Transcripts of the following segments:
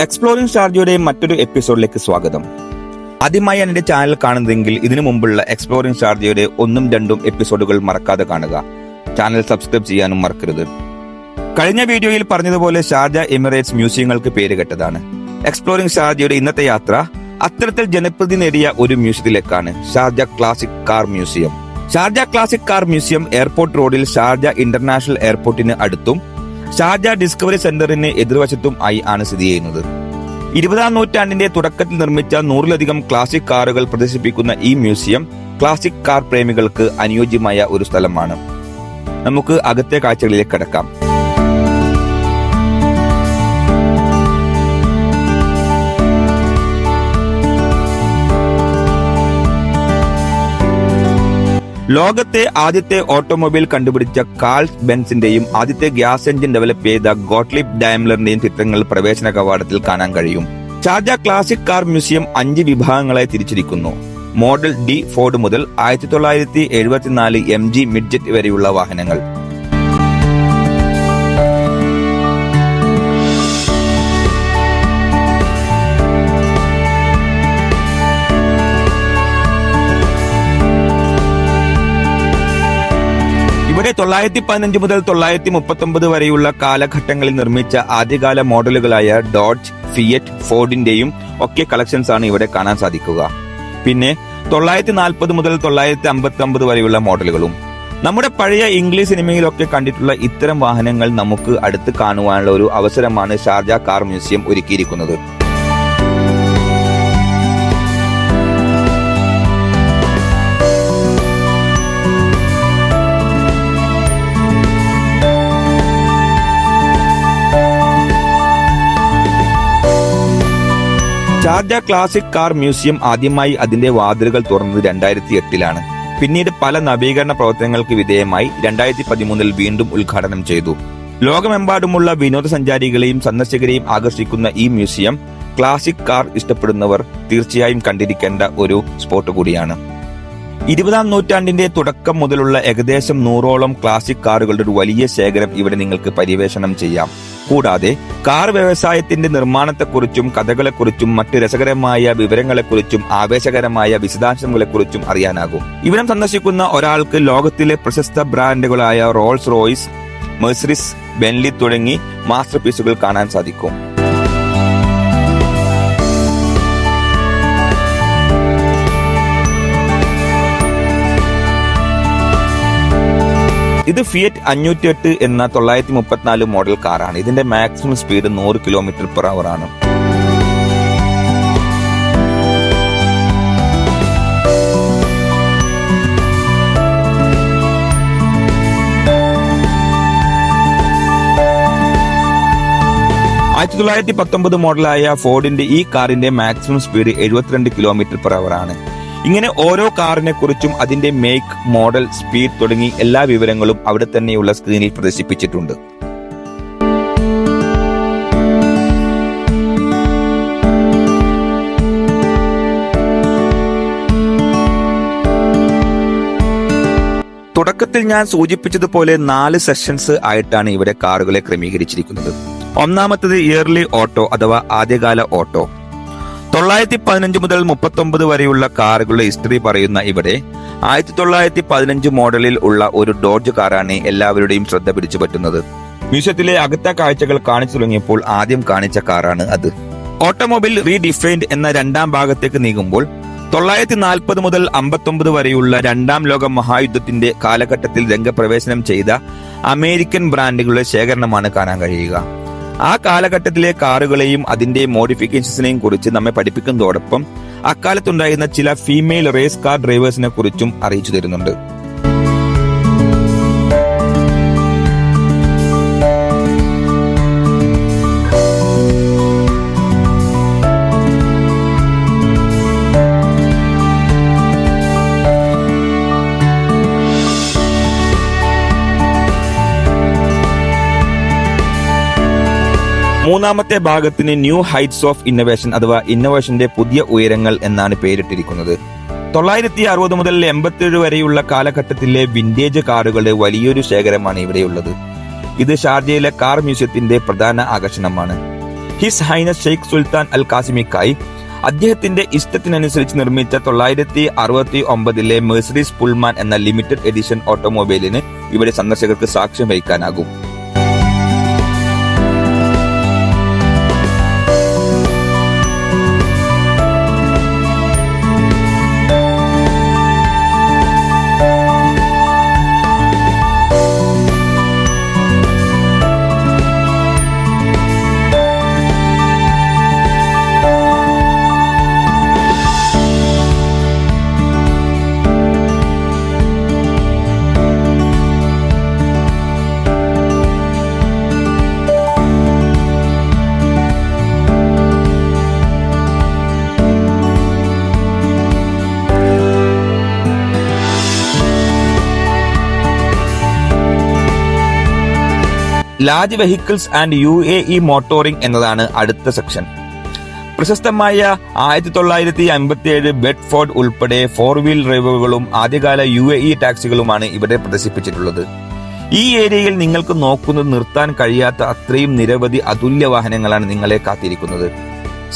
Exploring ഷാർജയുടെ മറ്റൊരു എപ്പിസോഡിലേക്ക് സ്വാഗതം. ആദ്യമായി എന്റെ ചാനൽ കാണുന്നതെങ്കിൽ ഇതിനു മുമ്പുള്ള എക്സ്പ്ലോറിംഗ് ഷാർജയുടെ 1-2 എപ്പിസോഡുകൾ മറക്കാതെ കാണുക. ചാനൽ സബ്സ്ക്രൈബ് ചെയ്യാനും മറക്കരുത്. കഴിഞ്ഞ വീഡിയോയിൽ പറഞ്ഞതുപോലെ ഷാർജ എമിറേറ്റ്സ് മ്യൂസിയങ്ങൾക്ക് പേരുകെട്ടതാണ്. എക്സ്പ്ലോറിംഗ് ഷാർജയുടെ ഇന്നത്തെ യാത്ര അത്തരത്തിൽ ജനപ്രീതി നേടിയ ഒരു മ്യൂസിയത്തിലേക്കാണ്, Sharjah classic car museum. Sharjah classic car museum airport റോഡിൽ ഷാർജ ഇന്റർനാഷണൽ എയർപോർട്ടിന് അടുത്തും ഷാർജ ഡിസ്കവറി സെന്ററിന് എതിർവശത്തും ആയി ആണ് സ്ഥിതി ചെയ്യുന്നത്. 20-ാം നൂറ്റാണ്ടിന്റെ തുടക്കത്തിൽ നിർമ്മിച്ച 100-ലധികം ക്ലാസിക് കാറുകൾ പ്രദർശിപ്പിക്കുന്ന ഈ മ്യൂസിയം ക്ലാസിക് കാർ പ്രേമികൾക്ക് അനുയോജ്യമായ ഒരു സ്ഥലമാണ്. നമുക്ക് അകത്തെ കാഴ്ചകളിലേക്ക് കടക്കാം. ലോകത്തെ ആദ്യത്തെ ഓട്ടോമൊബൈൽ കണ്ടുപിടിച്ച കാൾ ബെൻസിന്റെയും ആദ്യത്തെ ഗ്യാസ് എഞ്ചിൻ ഡെവലപ്പ് ചെയ്ത ഗോട്ട്ലിബ് ഡാimlerന്റെയും ചിത്രങ്ങൾ പ്രവേശന കവാടത്തിൽ കാണാൻ കഴിയും. ഷാർജ ക്ലാസിക് കാർ മ്യൂസിയം 5 വിഭാഗങ്ങളായി തിരിച്ചിരിക്കുന്നു. മോഡൽ ഡി ഫോർഡ് മുതൽ 1974 MG മിഡ്ജറ്റ് വരെയുള്ള വാഹനങ്ങൾ. ഇവിടെ 915 മുതൽ 939 വരെയുള്ള കാലഘട്ടങ്ങളിൽ നിർമ്മിച്ച ആദ്യകാല മോഡലുകളായ ഡോഡ്ജ്, ഫിയറ്റ്, ഫോർഡിന്റെയും ഒക്കെ കളക്ഷൻസ് ആണ് ഇവിടെ കാണാൻ സാധിക്കുക. പിന്നെ 940 മുതൽ 959 വരെയുള്ള മോഡലുകളും. നമ്മുടെ പഴയ ഇംഗ്ലീഷ് സിനിമയിലൊക്കെ കണ്ടിട്ടുള്ള ഇത്തരം വാഹനങ്ങൾ നമുക്ക് അടുത്ത് കാണുവാനുള്ള ഒരു അവസരമാണ് ഷാർജ കാർ മ്യൂസിയം ഒരുക്കിയിരിക്കുന്നത്. ഷാർജ ക്ലാസിക് കാർ മ്യൂസിയം ആദ്യമായി അതിന്റെ വാതിലുകൾ തുറന്നത് 2008-ലാണ്. പിന്നീട് പല നവീകരണ പ്രവർത്തനങ്ങൾക്ക് വിധേയമായി 2013-ൽ വീണ്ടും ഉദ്ഘാടനം ചെയ്തു. ലോകമെമ്പാടുമുള്ള വിനോദസഞ്ചാരികളെയും സന്ദർശകരെയും ആകർഷിക്കുന്ന ഈ മ്യൂസിയം ക്ലാസിക് കാർ ഇഷ്ടപ്പെടുന്നവർ തീർച്ചയായും കണ്ടിരിക്കേണ്ട ഒരു സ്പോട്ട് കൂടിയാണ്. 20-ാം നൂറ്റാണ്ടിന്റെ തുടക്കം മുതലുള്ള ഏകദേശം 100ഓളം ക്ലാസിക് കാറുകളുടെ ഒരു വലിയ ശേഖരം ഇവിടെ നിങ്ങൾക്ക് പര്യവേഷണം ചെയ്യാം. കൂടാതെ കാർ വ്യവസായത്തിന്റെ നിർമ്മാണത്തെക്കുറിച്ചും കഥകളെക്കുറിച്ചും മറ്റ് രസകരമായ വിവരങ്ങളെക്കുറിച്ചും ആവേശകരമായ വിശദാംശങ്ങളെക്കുറിച്ചും അറിയാനാകും. ഇവിടം സന്ദർശിക്കുന്ന ഒരാൾക്ക് ലോകത്തിലെ പ്രശസ്ത ബ്രാൻഡുകളായ റോൾസ് റോയ്സ്, മെഴ്സറിസ്, ബെൻലി തുടങ്ങി മാസ്റ്റർ പീസുകൾ കാണാൻ സാധിക്കും. ഇത് ഫിയറ്റ് 508 എന്ന 934 മോഡൽ കാറാണ്. ഇതിന്റെ മാക്സിമം സ്പീഡ് 100 km/h ആണ്. ആയിരത്തി 1919 മോഡലായ ഫോർഡിന്റെ ഈ കാറിന്റെ മാക്സിമം സ്പീഡ് 72 km/h ആണ്. ഇങ്ങനെ ഓരോ കാറിനെ കുറിച്ചും അതിന്റെ മേക്ക്, മോഡൽ, സ്പീഡ് തുടങ്ങി എല്ലാ വിവരങ്ങളും അവിടെ തന്നെയുള്ള സ്ക്രീനിൽ പ്രദർശിപ്പിച്ചിട്ടുണ്ട്. തുടക്കത്തിൽ ഞാൻ സൂചിപ്പിച്ചതുപോലെ 4 സെഷൻസ് ആയിട്ടാണ് ഇവിടെ കാറുകളെ ക്രമീകരിച്ചിരിക്കുന്നത്. ഒന്നാമത്തേത് ഇയർലി ഓട്ടോ അഥവാ ആദ്യകാല ഓട്ടോ. 915 മുതൽ 39 വരെയുള്ള കാറുകളുടെ ഹിസ്റ്ററി പറയുന്ന ഇവിടെ 1915 മോഡലിൽ ഉള്ള ഒരു ഡോഡ്ജ് കാറാണ് എല്ലാവരുടെയും ശ്രദ്ധ പിടിച്ചു പറ്റുന്നത്. മ്യൂസിയത്തിലെ അകത്ത കാഴ്ചകൾ കാണിച്ചു തുടങ്ങിയപ്പോൾ ആദ്യം കാണിച്ച കാറാണ് അത്. ഓട്ടോമൊബൈൽ റീഡിഫൈൻഡ് എന്ന 2ാം ഭാഗത്തേക്ക് നീങ്ങുമ്പോൾ 940 മുതൽ 59 വരെയുള്ള 2ാം ലോക മഹായുദ്ധത്തിന്റെ കാലഘട്ടത്തിൽ രംഗപ്രവേശനം ചെയ്ത അമേരിക്കൻ ബ്രാൻഡുകളുടെ ശേഖരണമാണ് കാണാൻ കഴിയുക. ആ കാലഘട്ടത്തിലെ കാറുകളെയും അതിന്റെ മോഡിഫിക്കേഷൻസിനെയും കുറിച്ച് നമ്മെ പഠിപ്പിക്കുന്നതോടൊപ്പം അക്കാലത്തുണ്ടായിരുന്ന ചില ഫീമെയിൽ റേസ് കാർ ഡ്രൈവേഴ്സിനെ കുറിച്ചും അറിയിച്ചു തരുന്നുണ്ട്. മൂന്നാമത്തെ ഭാഗത്തിന് ന്യൂ ഹൈറ്റ്സ് ഓഫ് ഇന്നോവേഷൻ അഥവാ ഇന്നോവേഷന്റെ പുതിയ ഉയരങ്ങൾ എന്നാണ് പേരിട്ടിരിക്കുന്നത്. 960 മുതൽ 87 വരെയുള്ള കാലഘട്ടത്തിലെ വിന്റേജ് കാറുകളുടെ വലിയൊരു ശേഖരമാണ് ഇവിടെയുള്ളത്. ഇത് ഷാർജയിലെ കാർ മ്യൂസിയത്തിന്റെ പ്രധാന ആകർഷണമാണ്. His highness sheikh Sultan Al കാസിമിക്കായി അദ്ദേഹത്തിന്റെ ഇഷ്ടത്തിനനുസരിച്ച് നിർമ്മിച്ച 969 മെഴ്സഡീസ് പുൾമാൻ എന്ന ലിമിറ്റഡ് എഡിഷൻ ഓട്ടോമൊബൈലിന് ഇവിടെ സന്ദർശകർക്ക് സാക്ഷ്യം വഹിക്കാനാകും. Large vehicles and UAE motoring എന്നതാണ് അടുത്ത സെക്ഷൻ. പ്രശസ്തമായ 1957 ബെഡ്ഫോർഡ് ഉൾപ്പെടെ 4 വീൽ ഡ്രൈവുകളും ആദ്യകാല UAE ടാക്സികളുമാണ് ഇവിടെ പ്രദർശിപ്പിച്ചിട്ടുള്ളത്. ഈ ഏരിയയിൽ നിങ്ങൾക്ക് നോക്കുന്നത് നിർത്താൻ കഴിയാത്ത അത്രയും നിരവധി അതുല്യ വാഹനങ്ങളാണ് നിങ്ങളെ കാത്തിരിക്കുന്നത്.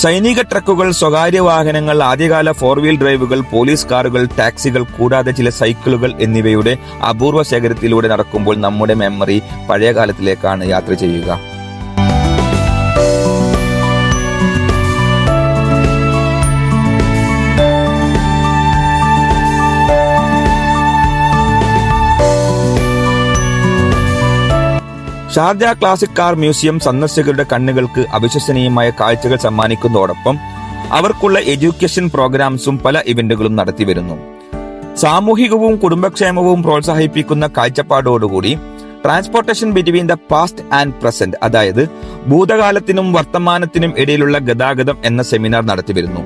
സൈനിക ട്രക്കുകൾ, സ്വകാര്യ വാഹനങ്ങൾ, ആദ്യകാല 4 വീൽ ഡ്രൈവുകൾ, പോലീസ് കാറുകൾ, ടാക്സികൾ കൂടാതെ ചില സൈക്കിളുകൾ എന്നിവയുടെ അപൂർവ ശേഖരത്തിലൂടെ നടക്കുമ്പോൾ നമ്മുടെ മെമ്മറി പഴയ കാലത്തിലേക്കാണ് യാത്ര ചെയ്യുക. ഷാർജ ക്ലാസിക് കാർ മ്യൂസിയം സന്ദർശകരുടെ കണ്ണുകൾക്ക് അവിശ്വസനീയമായ കാഴ്ചകൾ സമ്മാനിക്കുന്നതോടൊപ്പം അവർക്കുള്ള എഡ്യൂക്കേഷൻ പ്രോഗ്രാംസും പല ഇവന്റുകളും നടത്തിവരുന്നു. സാമൂഹികവും കുടുംബക്ഷേമവും പ്രോത്സാഹിപ്പിക്കുന്ന കാഴ്ചപ്പാടോടുകൂടി transportation between the past and present, അതായത് ഭൂതകാലത്തിനും വർത്തമാനത്തിനും ഇടയിലുള്ള ഗതാഗതം എന്ന സെമിനാർ നടത്തിവരുന്നു.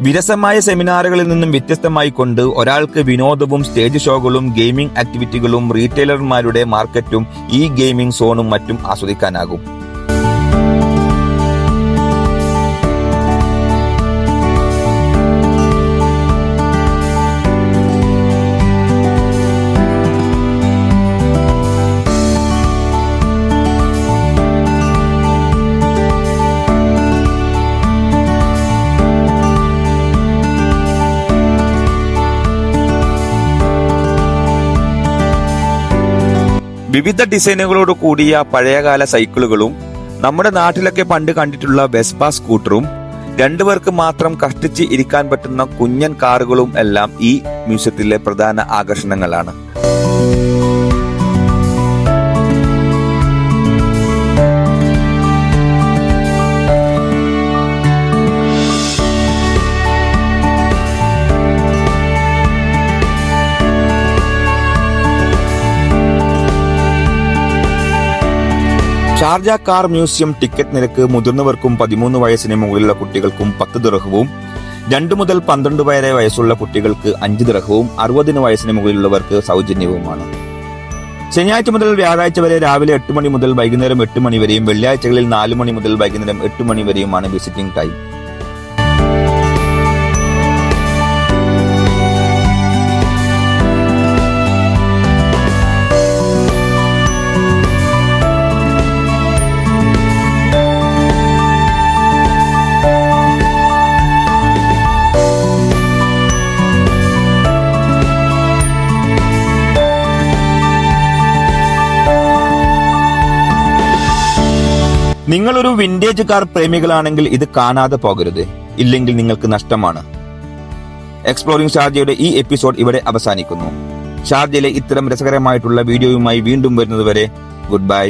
വിരസമായ സെമിനാറുകളിൽ നിന്നും വ്യത്യസ്തമായി കൊണ്ട് ഒരാൾക്ക് വിനോദവും സ്റ്റേജ് ഷോകളും ഗെയിമിംഗ് ആക്ടിവിറ്റികളും റീറ്റെയിലർമാരുടെ മാർക്കറ്റും ഈ ഗെയിമിംഗ് സോണും മറ്റും ആസ്വദിക്കാനാകും. വിവിധ ഡിസൈനുകളോട് കൂടിയ പഴയകാല സൈക്കിളുകളും നമ്മുടെ നാട്ടിലൊക്കെ പണ്ട് കണ്ടിട്ടുള്ള വെസ്പ സ്കൂട്ടറും 2 പേർക്ക് മാത്രം കഷ്ടിച്ച് ഇരിക്കാൻ പറ്റുന്ന കുഞ്ഞൻ കാറുകളും എല്ലാം ഈ മ്യൂസിയത്തിലെ പ്രധാന ആകർഷണങ്ങളാണ്. ഷാർജ കാർ മ്യൂസിയം ടിക്കറ്റ് നിരക്ക് മുതിർന്നവർക്കും 13 വയസ്സിന് മുകളിലുള്ള കുട്ടികൾക്കും 10 ദിർഹവും, 2 മുതൽ 12 വരെ വയസ്സുള്ള കുട്ടികൾക്ക് 5 ദിർഹവും, 60 വയസ്സിന് മുകളിലുള്ളവർക്ക് സൗജന്യവുമാണ്. ശനിയാഴ്ച മുതൽ വ്യാഴാഴ്ച വരെ രാവിലെ 8 മണി മുതൽ വൈകുന്നേരം 8 മണി വരെയും വെള്ളിയാഴ്ചകളിൽ 4 മണി മുതൽ വൈകുന്നേരം 8 മണി വരെയുമാണ് വിസിറ്റിംഗ് ടൈം. നിങ്ങളൊരു വിന്റേജ് കാർ പ്രേമികളാണെങ്കിൽ ഇത് കാണാതെ പോകരുത്, ഇല്ലെങ്കിൽ നിങ്ങൾക്ക് നഷ്ടമാണ്. എക്സ്പ്ലോറിംഗ് ഷാർജയുടെ ഈ എപ്പിസോഡ് ഇവിടെ അവസാനിക്കുന്നു. ഷാർജയിലെ ഇത്തരം രസകരമായിട്ടുള്ള വീഡിയോയുമായി വീണ്ടും വരുന്നതുവരെ ഗുഡ് ബൈ.